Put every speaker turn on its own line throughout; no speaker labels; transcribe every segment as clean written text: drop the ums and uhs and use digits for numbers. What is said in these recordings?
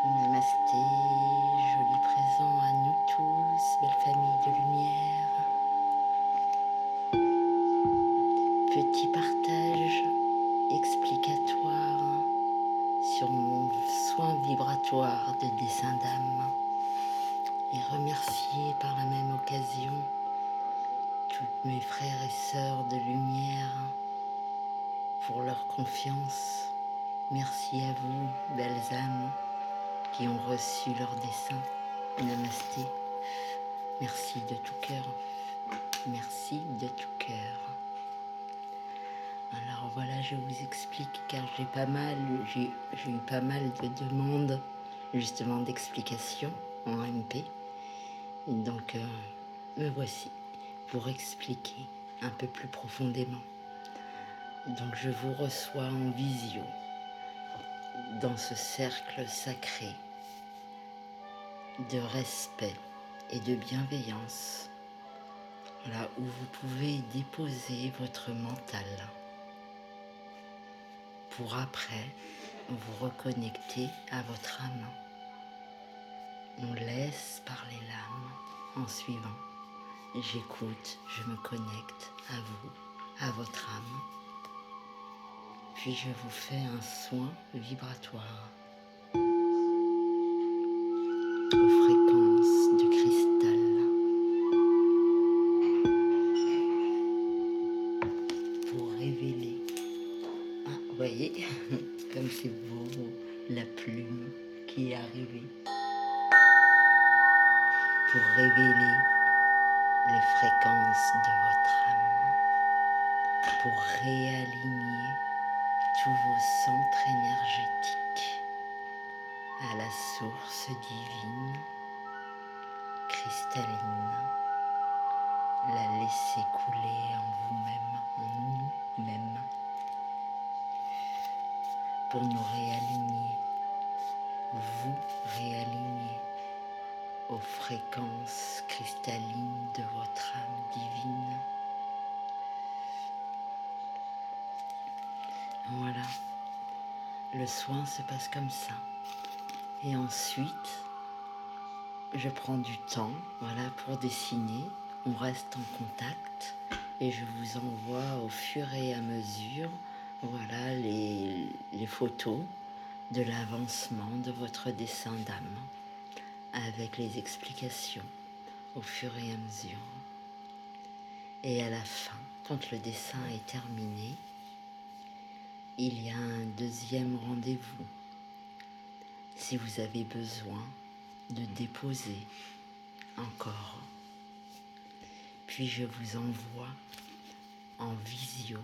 Namasté, joli présent à nous tous, belle famille de lumière. Petit partage explicatoire sur mon soin vibratoire de dessin d'âme et remercier par la même occasion tous mes frères et sœurs de lumière pour leur confiance. Merci à vous, belles âmes, qui ont reçu leur dessin. Namasté. Merci de tout cœur. Merci de tout cœur. Alors voilà, je vous explique car j'ai eu pas mal de demandes justement d'explications en MP. Et donc me voici pour expliquer un peu plus profondément. Donc je vous reçois en visio dans ce cercle sacré de respect et de bienveillance, là où vous pouvez déposer votre mental pour après vous reconnecter à votre âme. On laisse parler l'âme en suivant. J'écoute, je me connecte à vous, à votre âme. Puis je vous fais un soin vibratoire aux fréquences de cristal pour révéler. Ah, vous voyez, comme c'est beau, la plume qui est arrivée pour révéler les fréquences de votre âme, pour réaligner tous vos centres énergétiques à la source divine, cristalline, la laisser couler en vous-même, en nous-mêmes, pour nous réaligner, vous réaligner aux fréquences cristallines de votre âme divine. Voilà, le soin se passe comme ça. Et ensuite, je prends du temps, voilà, pour dessiner. On reste en contact et je vous envoie au fur et à mesure, voilà, les photos de l'avancement de votre dessin d'âme avec les explications au fur et à mesure. Et à la fin, quand le dessin est terminé, il y a un deuxième rendez-vous. Si vous avez besoin de déposer encore, puis je vous envoie en visio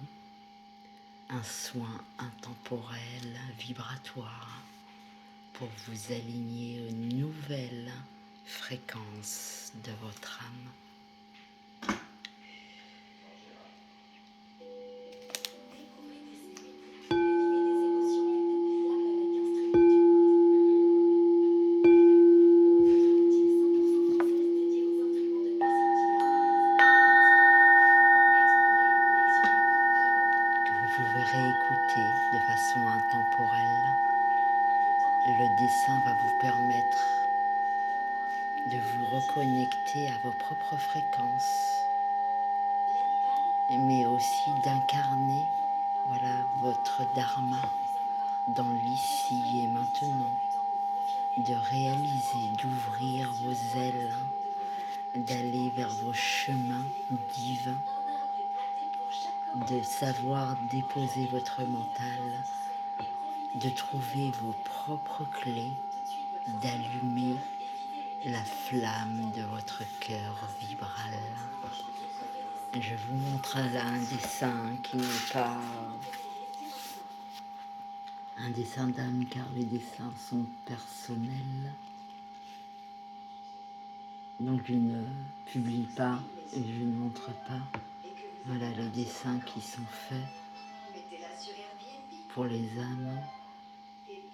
un soin intemporel vibratoire pour vous aligner aux nouvelles fréquences de votre âme. Vous pouvez réécouter de façon intemporelle. Le dessin va vous permettre de vous reconnecter à vos propres fréquences, mais aussi d'incarner, voilà, votre dharma dans l'ici et maintenant, de réaliser, d'ouvrir vos ailes, d'aller vers vos chemins divins, de savoir déposer votre mental, de trouver vos propres clés, d'allumer la flamme de votre cœur vibral. Je vous montre là un dessin qui n'est pas un dessin d'âme car les dessins sont personnels. Donc je ne publie pas et je ne montre pas. Voilà les dessins qui sont faits pour les âmes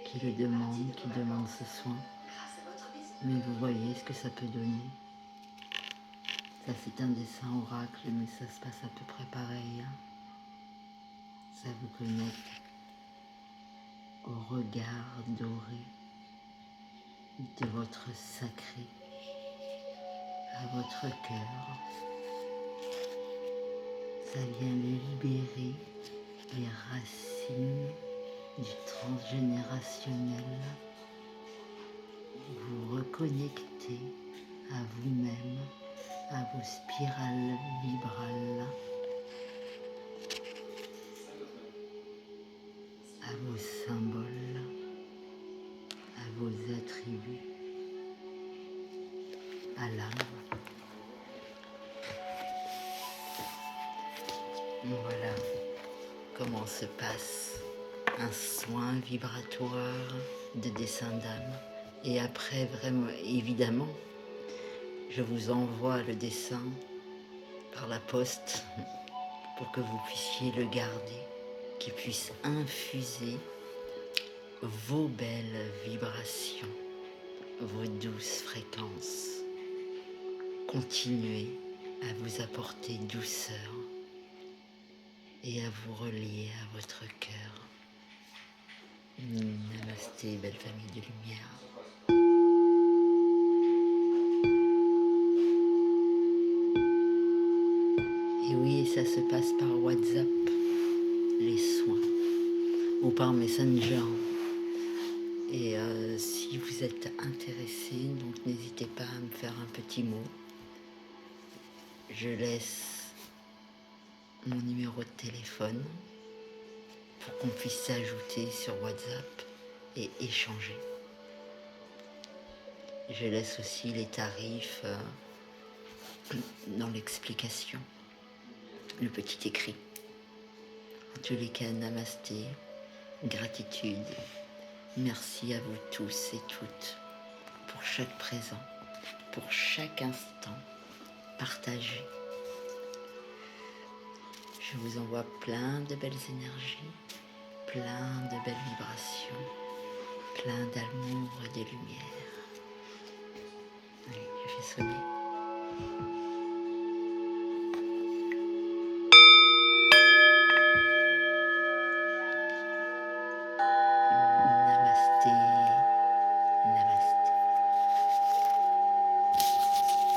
qui le demandent, qui demandent ce soin. Mais vous voyez ce que ça peut donner. Ça c'est un dessin oracle, mais ça se passe à peu près pareil. Ça vous connecte au regard doré de votre sacré à votre cœur. Ça vient libérer les racines du transgénérationnel. Vous reconnectez à vous-même, à vos spirales vibrales, à vos symboles, à vos attributs, à l'âme. Voilà comment se passe un soin vibratoire de dessin d'âme. Et après, vraiment, évidemment, je vous envoie le dessin par la poste pour que vous puissiez le garder, qu'il puisse infuser vos belles vibrations, vos douces fréquences. Continuez à vous apporter douceur et à vous relier à votre cœur. Namasté, belle famille de lumière. Et oui, ça se passe par WhatsApp, les soins, ou par Messenger. Et si vous êtes intéressé, donc n'hésitez pas à me faire un petit mot. Je laisse mon numéro de téléphone pour qu'on puisse s'ajouter sur WhatsApp et échanger. Je laisse aussi les tarifs dans l'explication, le petit écrit. En tous les cas, namasté, gratitude. Merci à vous tous et toutes pour chaque présent, pour chaque instant partagé. Je vous envoie plein de belles énergies, plein de belles vibrations, plein d'amour et de lumière. Allez, je fais sonner.